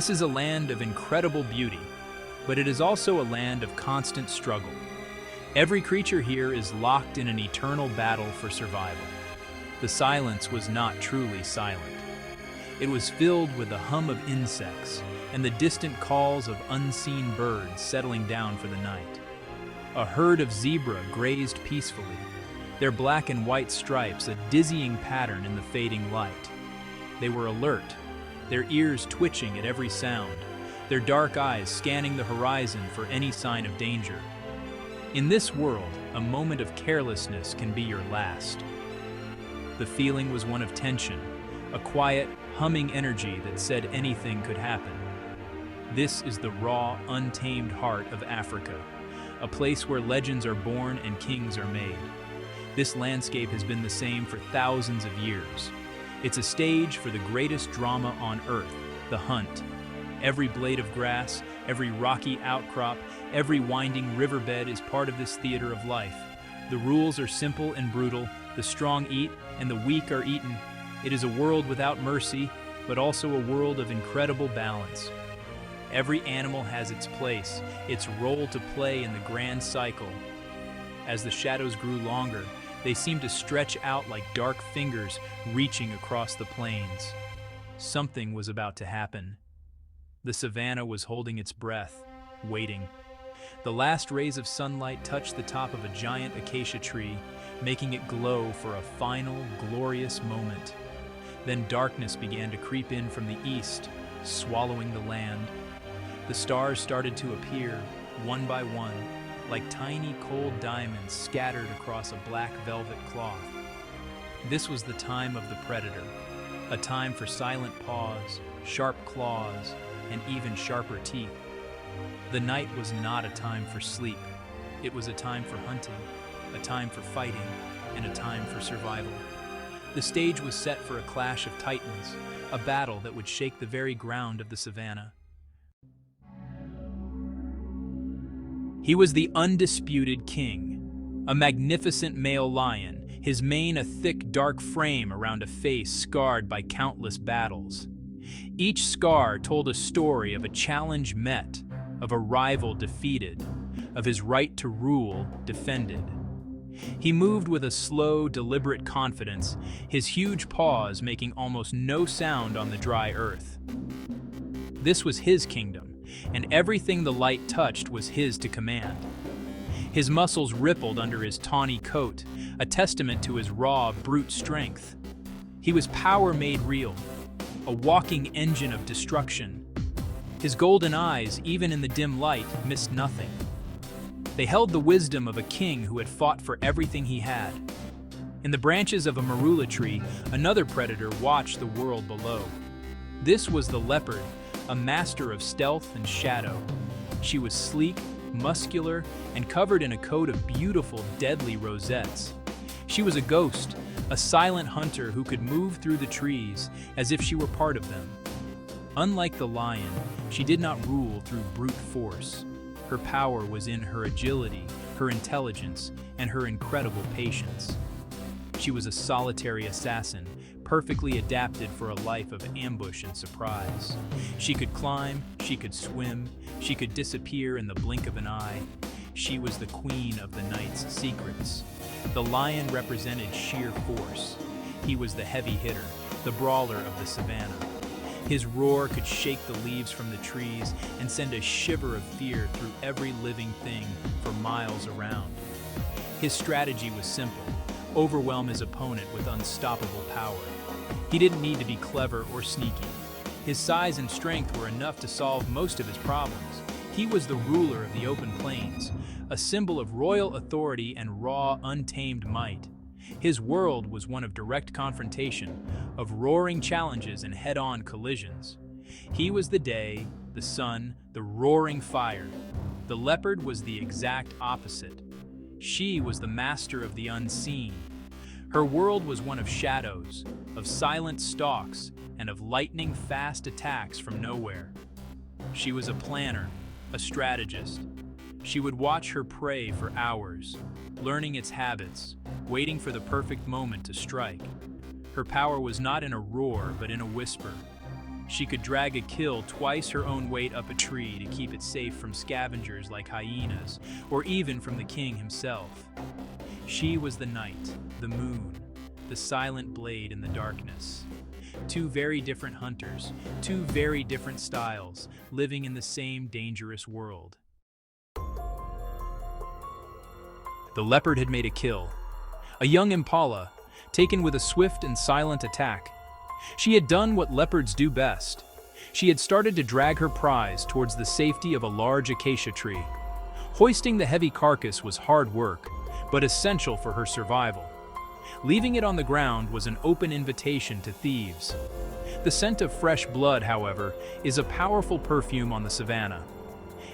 This is a land of incredible beauty, but it is also a land of constant struggle. Every creature here is locked in an eternal battle for survival. The silence was not truly silent. It was filled with the hum of insects and the distant calls of unseen birds settling down for the night. A herd of zebra grazed peacefully, their black and white stripes a dizzying pattern in the fading light. They were alert, their ears twitching at every sound, their dark eyes scanning the horizon for any sign of danger. In this world, a moment of carelessness can be your last. The feeling was one of tension, a quiet, humming energy that said anything could happen. This is the raw, untamed heart of Africa, a place where legends are born and kings are made. This landscape has been the same for thousands of years. It's a stage for the greatest drama on Earth, the hunt. Every blade of grass, every rocky outcrop, every winding riverbed is part of this theater of life. The rules are simple and brutal. The strong eat, and the weak are eaten. It is a world without mercy, but also a world of incredible balance. Every animal has its place, its role to play in the grand cycle. As the shadows grew longer, they seemed to stretch out like dark fingers reaching across the plains. Something was about to happen. The savanna was holding its breath, waiting. The last rays of sunlight touched the top of a giant acacia tree, making it glow for a final, glorious moment. Then darkness began to creep in from the east, swallowing the land. The stars started to appear, one by one, like tiny cold diamonds scattered across a black velvet cloth. This was the time of the predator, a time for silent paws, sharp claws, and even sharper teeth. The night was not a time for sleep. It was a time for hunting, a time for fighting, and a time for survival. The stage was set for a clash of titans, a battle that would shake the very ground of the savannah. He was the undisputed king, a magnificent male lion, his mane a thick, dark frame around a face scarred by countless battles. Each scar told a story of a challenge met, of a rival defeated, of his right to rule defended. He moved with a slow, deliberate confidence, his huge paws making almost no sound on the dry earth. This was his kingdom, and everything the light touched was his to command. His muscles rippled under his tawny coat, a testament to his raw, brute strength. He was power made real, a walking engine of destruction. His golden eyes, even in the dim light, missed nothing. They held the wisdom of a king who had fought for everything he had. In the branches of a marula tree, another predator watched the world below. This was the leopard, a master of stealth and shadow. She was sleek, muscular, and covered in a coat of beautiful, deadly rosettes. She was a ghost, a silent hunter who could move through the trees as if she were part of them. Unlike the lion, she did not rule through brute force. Her power was in her agility, her intelligence, and her incredible patience. She was a solitary assassin, perfectly adapted for a life of ambush and surprise. She could climb, she could swim, she could disappear in the blink of an eye. She was the queen of the night's secrets. The lion represented sheer force. He was the heavy hitter, the brawler of the savannah. His roar could shake the leaves from the trees and send a shiver of fear through every living thing for miles around. His strategy was simple: overwhelm his opponent with unstoppable power. He didn't need to be clever or sneaky. His size and strength were enough to solve most of his problems. He was the ruler of the open plains, a symbol of royal authority and raw, untamed might. His world was one of direct confrontation, of roaring challenges and head-on collisions. He was the day, the sun, the roaring fire. The leopard was the exact opposite. She was the master of the unseen. Her world was one of shadows, of silent stalks, and of lightning-fast attacks from nowhere. She was a planner, a strategist. She would watch her prey for hours, learning its habits, waiting for the perfect moment to strike. Her power was not in a roar, but in a whisper. She could drag a kill twice her own weight up a tree to keep it safe from scavengers like hyenas, or even from the king himself. She was the night, the moon, the silent blade in the darkness. Two very different hunters, two very different styles, living in the same dangerous world. The leopard had made a kill. A young impala, taken with a swift and silent attack. She had done what leopards do best. She had started to drag her prize towards the safety of a large acacia tree. Hoisting the heavy carcass was hard work, but essential for her survival. Leaving it on the ground was an open invitation to thieves. The scent of fresh blood, however, is a powerful perfume on the savanna.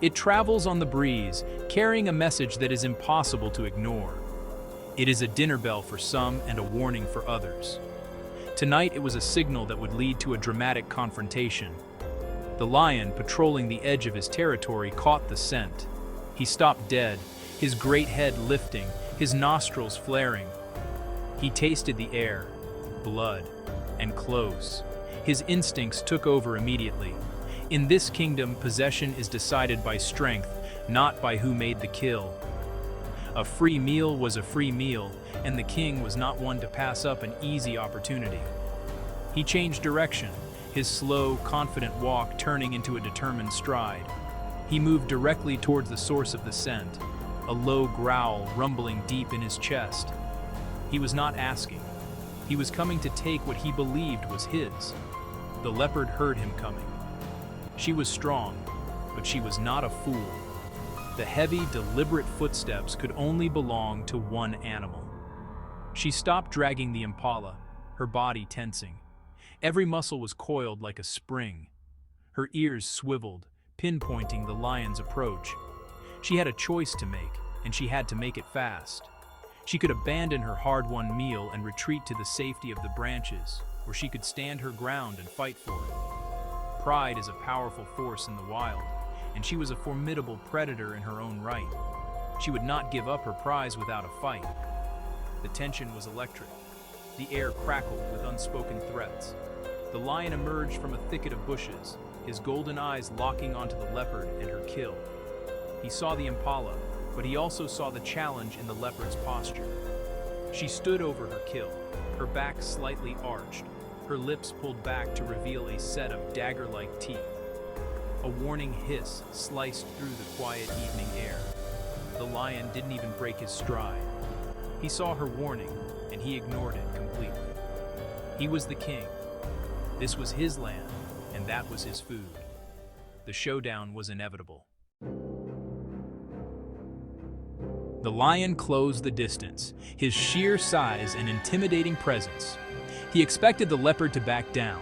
It travels on the breeze, carrying a message that is impossible to ignore. It is a dinner bell for some and a warning for others. Tonight it was a signal that would lead to a dramatic confrontation. The lion, patrolling the edge of his territory, caught the scent. He stopped dead, his great head lifting, his nostrils flaring. He tasted the air, blood, and close. His instincts took over immediately. In this kingdom, possession is decided by strength, not by who made the kill. A free meal was a free meal, and the king was not one to pass up an easy opportunity. He changed direction, his slow, confident walk turning into a determined stride. He moved directly towards the source of the scent, a low growl rumbling deep in his chest. He was not asking. He was coming to take what he believed was his. The leopard heard him coming. She was strong, but she was not a fool. The heavy, deliberate footsteps could only belong to one animal. She stopped dragging the impala, her body tensing. Every muscle was coiled like a spring. Her ears swiveled, pinpointing the lion's approach. She had a choice to make, and she had to make it fast. She could abandon her hard-won meal and retreat to the safety of the branches, or she could stand her ground and fight for it. Pride is a powerful force in the wild, and she was a formidable predator in her own right. She would not give up her prize without a fight. The tension was electric. The air crackled with unspoken threats. The lion emerged from a thicket of bushes, his golden eyes locking onto the leopard and her kill. He saw the impala, but he also saw the challenge in the leopard's posture. She stood over her kill, her back slightly arched, her lips pulled back to reveal a set of dagger-like teeth. A warning hiss sliced through the quiet evening air. The lion didn't even break his stride. He saw her warning, and he ignored it completely. He was the king. This was his land, and that was his food. The showdown was inevitable. The lion closed the distance, his sheer size and intimidating presence. He expected the leopard to back down,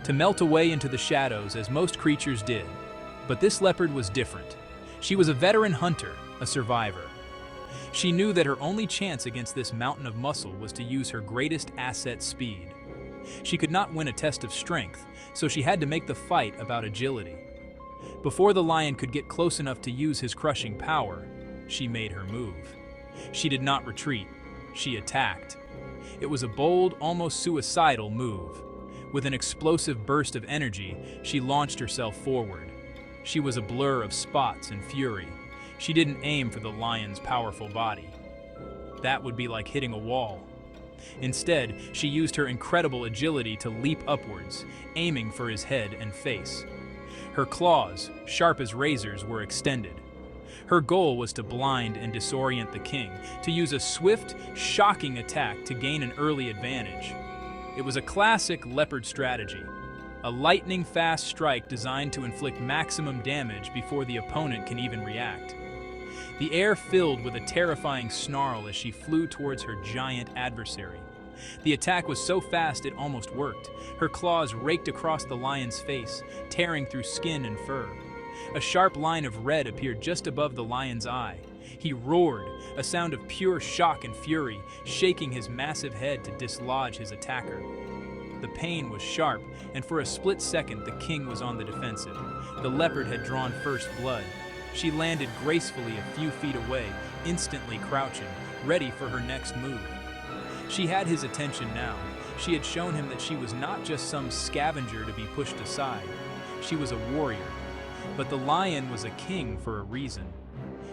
to melt away into the shadows as most creatures did. But this leopard was different. She was a veteran hunter, a survivor. She knew that her only chance against this mountain of muscle was to use her greatest asset, speed. She could not win a test of strength, so she had to make the fight about agility. Before the lion could get close enough to use his crushing power, she made her move. She did not retreat. She attacked. It was a bold, almost suicidal move. With an explosive burst of energy, she launched herself forward. She was a blur of spots and fury. She didn't aim for the lion's powerful body. That would be like hitting a wall. Instead, she used her incredible agility to leap upwards, aiming for his head and face. Her claws, sharp as razors, were extended. Her goal was to blind and disorient the king, to use a swift, shocking attack to gain an early advantage. It was a classic leopard strategy, a lightning-fast strike designed to inflict maximum damage before the opponent can even react. The air filled with a terrifying snarl as she flew towards her giant adversary. The attack was so fast it almost worked. Her claws raked across the lion's face, tearing through skin and fur. A sharp line of red appeared just above the lion's eye. He roared, a sound of pure shock and fury, shaking his massive head to dislodge his attacker. The pain was sharp, and for a split second the king was on the defensive. The leopard had drawn first blood. She landed gracefully a few feet away, instantly crouching, ready for her next move. She had his attention now. She had shown him that she was not just some scavenger to be pushed aside. She was a warrior. But the lion was a king for a reason.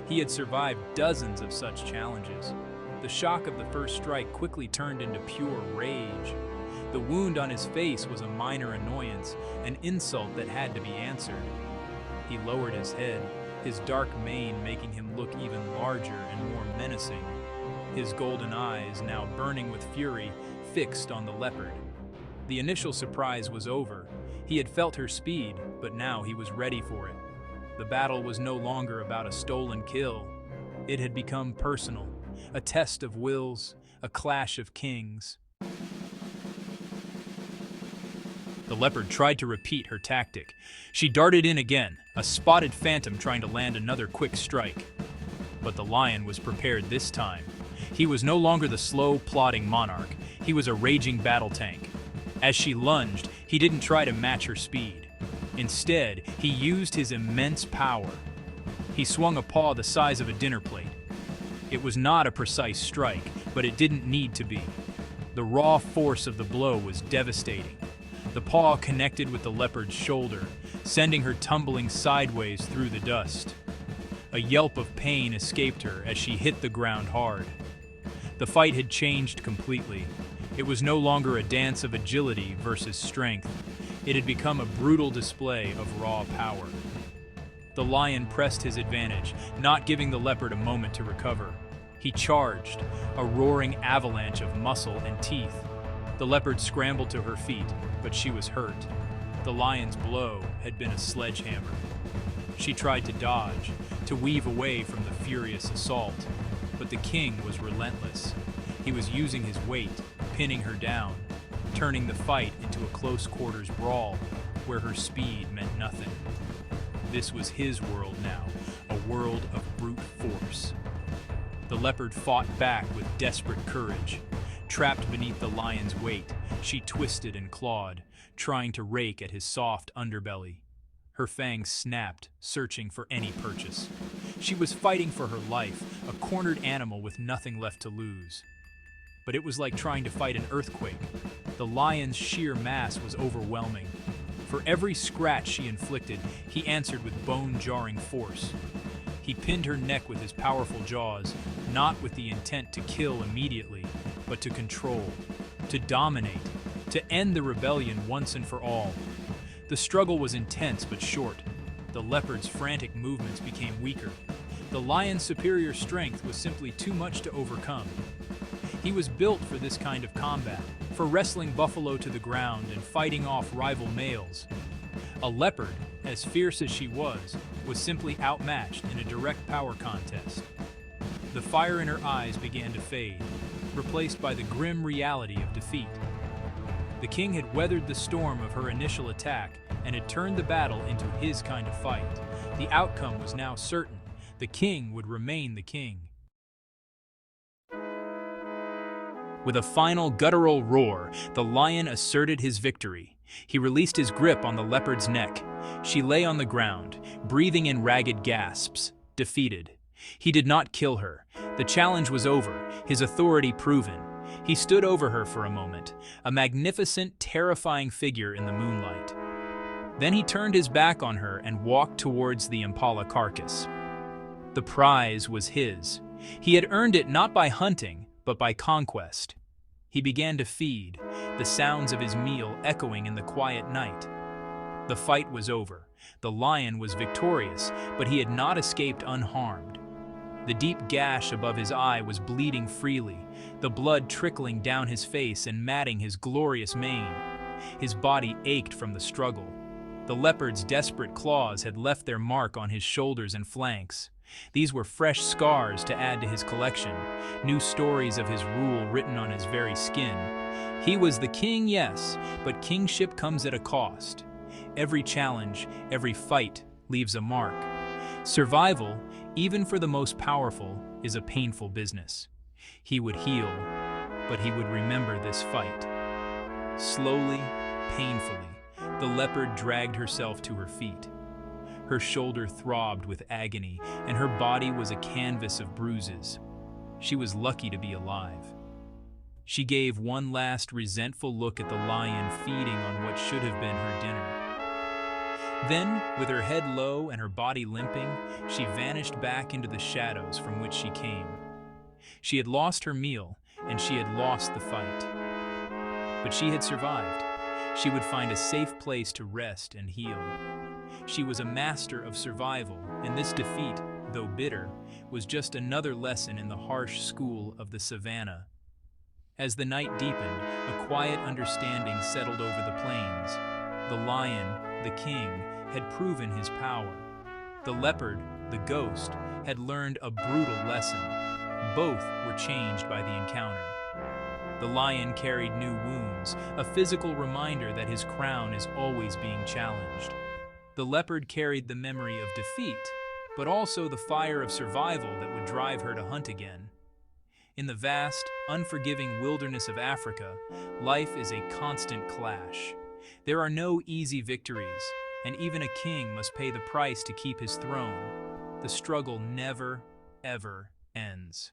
He had survived dozens of such challenges. The shock of the first strike quickly turned into pure rage. The wound on his face was a minor annoyance, an insult that had to be answered. He lowered his head, his dark mane making him look even larger and more menacing. His golden eyes, now burning with fury, fixed on the leopard. The initial surprise was over. He had felt her speed, but now he was ready for it. The battle was no longer about a stolen kill. It had become personal, a test of wills, a clash of kings. The leopard tried to repeat her tactic. She darted in again, a spotted phantom trying to land another quick strike. But the lion was prepared this time. He was no longer the slow, plodding monarch. He was a raging battle tank. As she lunged, he didn't try to match her speed. Instead, he used his immense power. He swung a paw the size of a dinner plate. It was not a precise strike, but it didn't need to be. The raw force of the blow was devastating. The paw connected with the leopard's shoulder, sending her tumbling sideways through the dust. A yelp of pain escaped her as she hit the ground hard. The fight had changed completely. It was no longer a dance of agility versus strength. It had become a brutal display of raw power. The lion pressed his advantage, not giving the leopard a moment to recover. He charged, a roaring avalanche of muscle and teeth. The leopard scrambled to her feet, but she was hurt. The lion's blow had been a sledgehammer. She tried to dodge, to weave away from the furious assault. But the king was relentless. He was using his weight, pinning her down, turning the fight into a close-quarters brawl where her speed meant nothing. This was his world now, a world of brute force. The leopard fought back with desperate courage. Trapped beneath the lion's weight, she twisted and clawed, trying to rake at his soft underbelly. Her fangs snapped, searching for any purchase. She was fighting for her life, a cornered animal with nothing left to lose. But it was like trying to fight an earthquake. The lion's sheer mass was overwhelming. For every scratch she inflicted, he answered with bone-jarring force. He pinned her neck with his powerful jaws, not with the intent to kill immediately, but to control, to dominate, to end the rebellion once and for all. The struggle was intense but short. The leopard's frantic movements became weaker. The lion's superior strength was simply too much to overcome. He was built for this kind of combat, for wrestling buffalo to the ground and fighting off rival males. A leopard, as fierce as she was simply outmatched in a direct power contest. The fire in her eyes began to fade, replaced by the grim reality of defeat. The king had weathered the storm of her initial attack and had turned the battle into his kind of fight. The outcome was now certain. The king would remain the king. With a final guttural roar, the lion asserted his victory. He released his grip on the leopard's neck. She lay on the ground, breathing in ragged gasps, defeated. He did not kill her. The challenge was over, his authority proven. He stood over her for a moment, a magnificent, terrifying figure in the moonlight. Then he turned his back on her and walked towards the impala carcass. The prize was his. He had earned it not by hunting, but by conquest. He began to feed, the sounds of his meal echoing in the quiet night. The fight was over. The lion was victorious, but he had not escaped unharmed. The deep gash above his eye was bleeding freely, the blood trickling down his face and matting his glorious mane. His body ached from the struggle. The leopard's desperate claws had left their mark on his shoulders and flanks. These were fresh scars to add to his collection, new stories of his rule written on his very skin. He was the king, yes, but kingship comes at a cost. Every challenge, every fight leaves a mark. Survival, even for the most powerful, is a painful business. He would heal, but he would remember this fight. Slowly, painfully, the leopard dragged herself to her feet. Her shoulder throbbed with agony, and her body was a canvas of bruises. She was lucky to be alive. She gave one last resentful look at the lion feeding on what should have been her dinner. Then, with her head low and her body limping, she vanished back into the shadows from which she came. She had lost her meal, and she had lost the fight. But she had survived. She would find a safe place to rest and heal. She was a master of survival, and this defeat, though bitter, was just another lesson in the harsh school of the savannah. As the night deepened, a quiet understanding settled over the plains. The lion, the king, had proven his power. The leopard, the ghost, had learned a brutal lesson. Both were changed by the encounter. The lion carried new wounds, a physical reminder that his crown is always being challenged. The leopard carried the memory of defeat, but also the fire of survival that would drive her to hunt again. In the vast, unforgiving wilderness of Africa, life is a constant clash. There are no easy victories, and even a king must pay the price to keep his throne. The struggle never, ever ends.